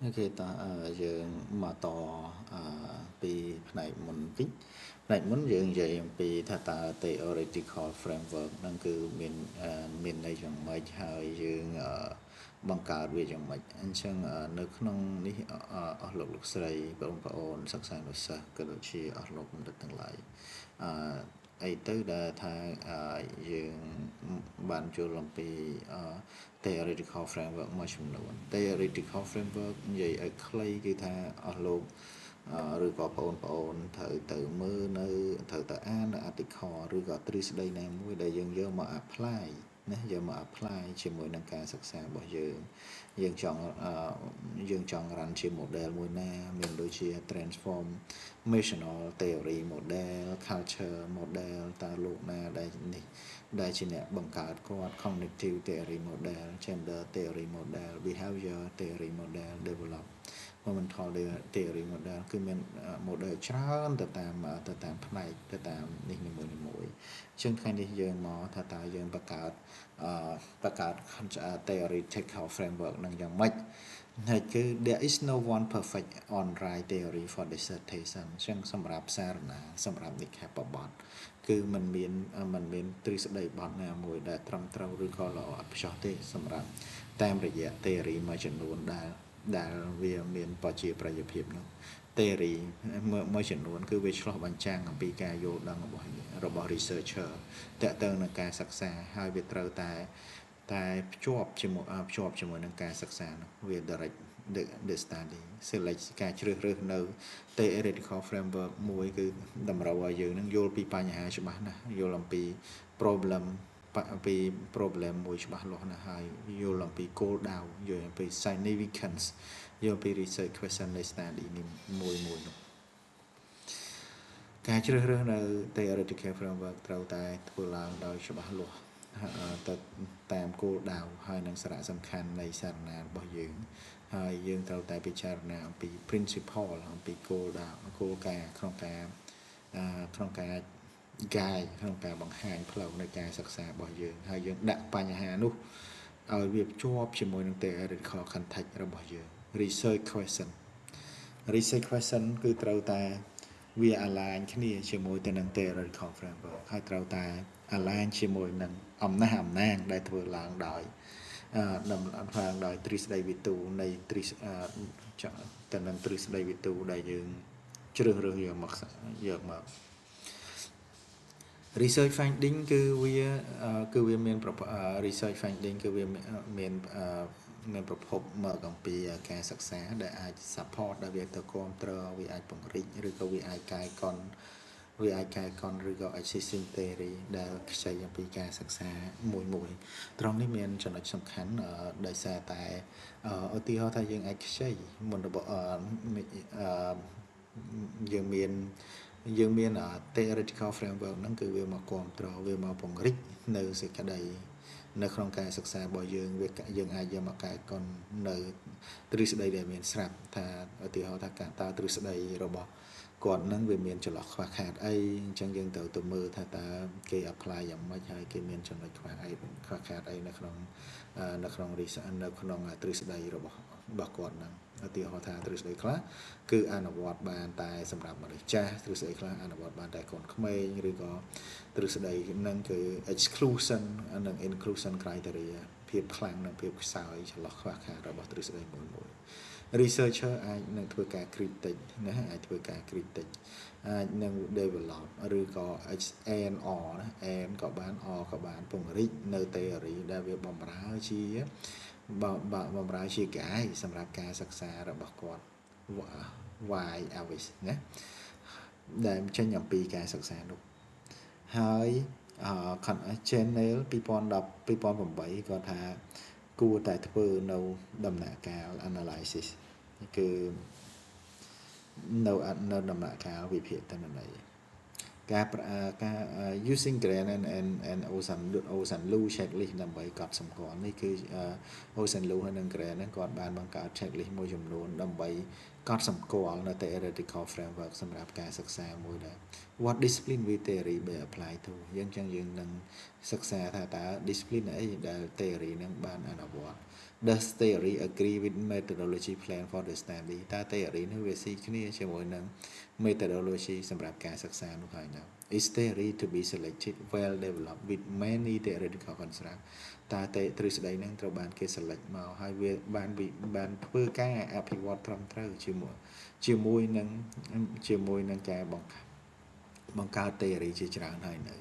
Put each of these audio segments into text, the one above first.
ok ta dương mà to pi này muốn vít này muốn dương vậy pi thà ta theoretical framework năng cứ miền này chẳng mấy hơi dương bằng cả về chẳng mấy anh chăng nước nông ní ở lục lục sợi bông bông sắc sáng lục sắc cái đồ chi ở lục được từng lại ấy tới đã thay dương bạn cho làm pi theoretical framework មួយចំនួន theoretical framework និយាយឲ្យខ្លីគឺថាអស់លោកឬក៏បងប្អូនត្រូវទៅមើលនៅត្រូវទៅអាននៅ article ឬក៏ទ្រឹស្ដីណាមួយដែលយើងយកមក apply ណាយកមក apply ជាមួយនឹងការសិក្សារបស់យើងចង់ run ជា model មួយណាមានដូចជា transformational theory model culture model តើលោកណាដែលនេះដែលជាអ្នកបង្កើតគាត់ cognitive theory model gender theory model behavior theory model developmental theory model គឺមាន model ច្រើនទៅតាមផ្នែកទៅតាមនេះនីមួយៗជាងថ្ងៃនេះយើងមកថាតើយើងបង្កើត theoretical framework នឹងយ៉ាងម៉េចហើយគឺ there is no one perfect on right theory for dissertation ចឹងសម្រាប់សារណាសម្រាប់និក្ខេបបទគឺมันមានទ្រឹស្ដីបទណាមួយដែលត្រឹមត្រូវឬក៏ល្អឥតខ្ចោះទេសម្រាប់តាមរយៈ theory មួយចំនួនដែលវាមានប្រជាប្រិយភាពនោះ theory មួយចំនួនគឺវាឆ្លោះបញ្ចាំងអំពីការយល់ដឹងរបស់ researcher តាក់ទងនឹងការសិក្សាហើយវាត្រូវតែភ្ជាប់ជាមួយនឹងការសិក្សានោះវា direct the study select ការជ្រើសរើសនៅ theoretical framework មួយគឺតម្រូវឲ្យយើងនឹងយល់ពីបញ្ហាច្បាស់ណាស់យល់អំពី problem មួយច្បាស់លាស់ណាស់ហើយយល់អំពីគោលដៅយល់អំពី significance យល់ពី research question នៃ study នេះមួយនោះការជ្រើសរើសនៅ theoretical framework ត្រូវតែធ្វើឡើងដោយច្បាស់លាស់ទៅតាមគោលដៅហើយនឹងសារៈសំខាន់នៃសារណារបស់យើងហើយយើងត្រូវតែពិចារណាអំពី principle អំពីគោលការណ៍ក្នុងការ guide ក្នុងការបង្ហាញផ្លូវនៃការសិក្សារបស់យើងហើយយើងដាក់បញ្ហានោះឲ្យវាភ្ជាប់ជាមួយនឹង theoretical context របស់យើង research question គឺត្រូវតែវា align គ្នាជាមួយទៅនឹង theoretical framework ហើយត្រូវតែ align ជាមួយនឹងអំណះដែលធ្វើឡើងដោយទ្រឹស្ដីវិទូនៃទៅនឹងទ្រឹស្ដីវិទូដែលយើងជ្រើសរើសយកមក research finding គឺវាមាន research finding គឺវាមានប្រភពមកអំពីការសិក្សាដែលអាច support ដែលវាទៅគ្រប់គ្រងវាអាចពង្រីកឬក៏វាអាចកែកុនឬក៏ existing theory ដែលខ្ចីអំពីការសិក្សាមួយត្រង់នេះមានចំណុចសំខាន់ដោយសារតែឧទាហរណ៍ថាយើងអាចខ្ចីមុនរបស់យើងមាន theoretical framework ហ្នឹងគឺវាមកគ្រប់គ្រងវាមកពង្រីកនៅសេចក្តីនៅក្នុងការសិក្សារបស់យើងយើងអាចយកមកកែកុននៅទ្រឹស្ដីដែលមានស្រាប់ថាឧទាហរណ៍ថាតើទ្រឹស្ដីរបស់គាត់នឹងវាមានចន្លោះខ្វះខាតអីអញ្ចឹងយើងត្រូវទៅមើលថាតើគេ apply យ៉ាងម៉េចហើយគេមានចំណុចខ្វះខាតអីនៅក្នុងresearch នៅក្នុងទ្រឹស្ដីរបស់គាត់ហ្នឹងឧទាហរណ៍ថាទ្រឹស្ដីខ្លះគឺអនុវត្តបានតែសម្រាប់មនុស្សចាស់ទ្រឹស្ដីខ្លះអនុវត្តបានតែកូនក្មេងឬក៏ទ្រឹស្ដីហ្នឹងគឺ exclusion និង inclusion criteria ភាពខ្លាំងនិងភាពខ្សោយចន្លោះខ្វះខាតរបស់ទ្រឹស្ដីមួយ researcher អាចនឹងធ្វើការ critic ណាអាចធ្វើការ critic អាចនឹង develop ឬក៏ A&R ណា N ក៏បាន R ក៏បានពង្រីកនៅ theory ដែលវាបម្រើជា guide សម្រាប់ការសិក្សារបស់គាត់ why always ណាដែលចេញអំពីការសិក្សានោះហើយ Channel 2008គាត់ថាគួរតែធ្វើនៅដំណាក់កាល analysis គឺនៅដំណាក់កាលវិភាគទិន្នន័យការ using Grant and Ocean Lu checklist ដើម្បីកត់សម្គាល់នេះគឺ Ocean Lu ហើយនិង Grant ហ្នឹងគាត់បានបង្កើត checklist មួយចំនួនដើម្បីកត់សម្គាល់នៅ theoretical framework សម្រាប់ការសិក្សាមួយដែរ what discipline we theory may apply to យើងនឹងសិក្សាថាតើ discipline អីដែល theory ហ្នឹងបានអនុវត្ត Does theory agree with methodology plan for the study តើ theory នោះវាស៊ីគ្នាជាមួយនឹង methodology សម្រាប់ការសិក្សានោះហើយណា Is theory to be selected well developed with many theoretical construct តើទេទ្រឹស្ដីនឹងត្រូវបានគេ select មកហើយវាបានធ្វើការអភិវឌ្ឍត្រឹមត្រូវជាមួយនឹងការបង្កើត theory ជាច្រើនហើយនៅ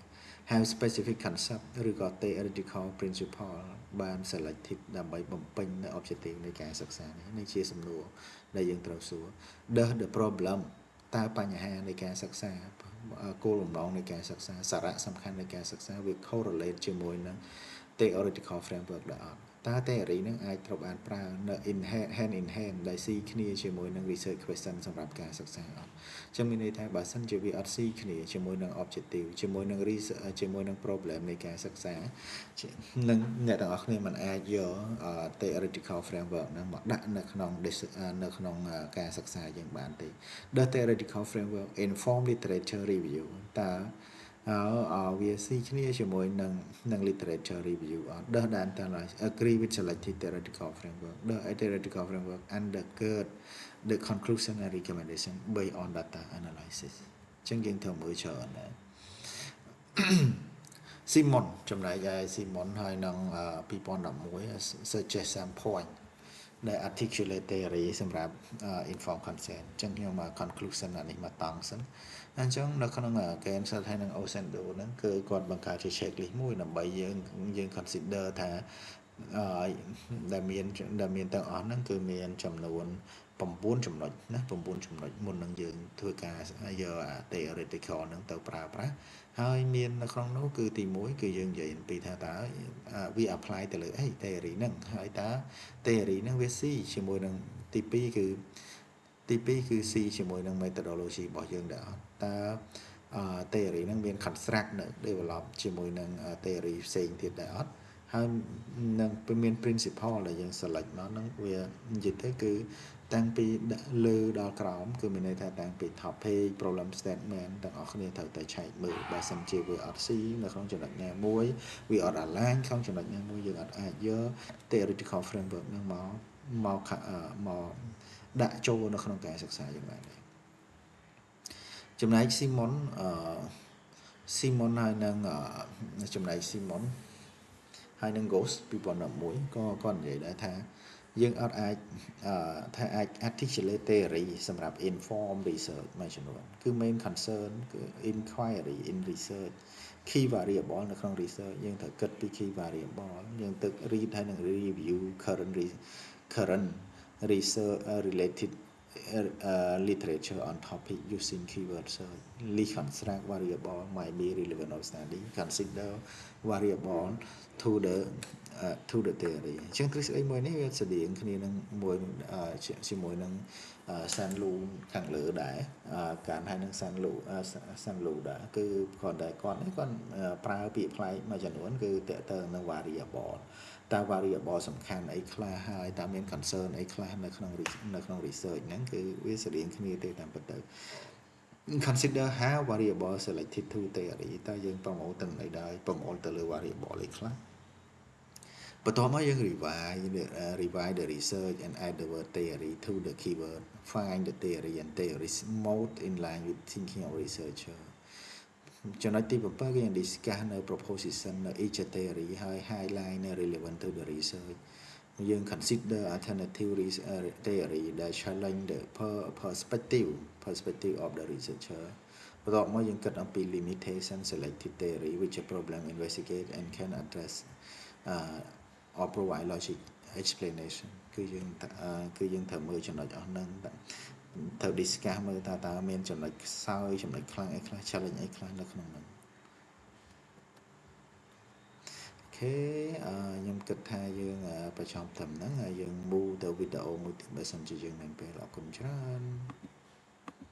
have specific concept ឬក៏ theoretical principle បាន selected ដើម្បីបំពេញនៅ objective នៃការសិក្សានេះជាសំណួរដែលយើងត្រូវសួរ Does the problem តើបញ្ហានៃការសិក្សាគោលបំណងនៃការសិក្សាសារៈសំខាន់នៃការសិក្សាវា correlate ជាមួយនឹង theoretical framework ដែរអត់តើ theory នឹងអាចត្រូវបានប្រើនៅ hand in hand ដែលស៊ីគ្នាជាមួយនឹង research question សម្រាប់ការសិក្សាអត់ចឹងមានន័យថាបើសិនជាវាអត់ស៊ីគ្នាជាមួយនឹង objective ជាមួយនឹង research ជាមួយនឹង problem នៃការសិក្សានឹងអ្នកទាំងអស់គ្នាមិនអាចយក theoretical framework ហ្នឹងមកដាក់នៅក្នុងការសិក្សាយើងបានទេ The theoretical framework inform literature review តើវាស៊ីគ្នាជាមួយនឹង literature review អត់ Does the analysis agree with selected theoretical framework The theoretical framework undergird the conclusion and recommendation based on data analysis ចឹងយើងត្រូវមើលច្រើនដែរ Simon ចំណែកឯ Simon ហើយនឹង2011 suggest some point ដែល articulate theory សម្រាប់ inform consent អញ្ចឹងខ្ញុំមក conclusion អានេះមកតង់សិនអញ្ចឹងនៅក្នុង Keynes ហើយនឹង Osendo ហ្នឹងគឺគាត់បង្កើតជា checklist មួយដើម្បីយើង consider ថាដែលមានទាំងអស់ហ្នឹងគឺមានចំនួន9ចំណុចណា9ចំណុចមុននឹងយើងធ្វើការយក theoretical ហ្នឹងទៅប្រើប្រាស់ហើយមាននៅក្នុងនោះគឺទី1គឺយើងនិយាយអំពីថាតើវា apply ទៅលើអី theory ហ្នឹងហើយតើ theory ហ្នឹងវាស៊ីជាមួយនឹងទី2គឺស៊ីជាមួយនឹង methodology របស់យើងដែរអត់តើtheory ហ្នឹងមាន construct នៅ develop ជាមួយនឹង theory ផ្សេងទៀតដែរអត់ហើយនឹងមាន principle ដែលយើង select មកហ្នឹងវានិយាយទៅគឺតាំងពីលើដល់ក្រោមគឺមានន័យថាតាំងពី topic problem statement ទាំងអស់គ្នាត្រូវតែឆែកមើលបើសិនជាវាអត់ស៊ីនៅក្នុងចំណុចណាមួយវាអត់ align ក្នុងចំណុចណាមួយយើងអត់អាចយក theoretical framework ហ្នឹងមកដាក់ចូលនៅក្នុងការសិក្សាយ៉ាងណាដែរចំណែក Simon ហើយនឹងចំណែក Simon ហើយនឹង Ghost 2011ក៏គាត់និយាយដែរថាយើងអត់អាចថាអាច articulate theory សម្រាប់ inform research មួយចំនួនគឺ main concern គឺ inquiry in research key variable នៅក្នុង research យើងត្រូវគិតពី key variable យើងទៅ read ហើយនឹង review current research related literature on topic using keyword search reconstruct variable might be relevant of study consider variable to the theory អញ្ចឹងទ្រឹស្ដីមួយនេះវាស្តៀងគ្នានឹងជាមួយនឹងសានលូខាងលើដែរការហើយនឹងសានលូដែរគឺគាត់ប្រើពាក្យផ្លែកមួយចំនួនគឺតើតើនឹង variable តើ variable សំខាន់អីខ្លះហើយតើមាន concern អីខ្លះនៅក្នុង research ហ្នឹងគឺវាស្តៀងគ្នាទេតាមពិតទៅ consider how variable selected to theory តើយើងប្រមូលទាំងអីដែរប្រមូលទៅលើ variable អីខ្លះបន្ទាប់មកយើង revise the research and add the word theory to the keyword find the theory and theories most in line with thinking of researcher ចំណុចទី7គឺយើង discuss នៅ proposition នៅ each theory ហើយ highlight នៅ relevant to the research យើង consider alternative theory that challenge the perspective of the researcher បន្ទាប់មកយើងគិតអំពី limitation selected theory which a problem investigate and can address or provide logic explanation គឺយើងត្រូវមើលចំណុចអស់ហ្នឹងត្រូវ discuss មើលតើមានចំណុចខ្សោយចំណុចខ្លាំងអីខ្លះ challenge អីខ្លះនៅក្នុងហ្នឹងអូខេខ្ញុំគិតថាយើងបញ្ចប់ត្រឹមហ្នឹងហើយយើង move ទៅវីដេអូមួយទៀតបើសិនជាយើងមានពេលអរគុណច្រើន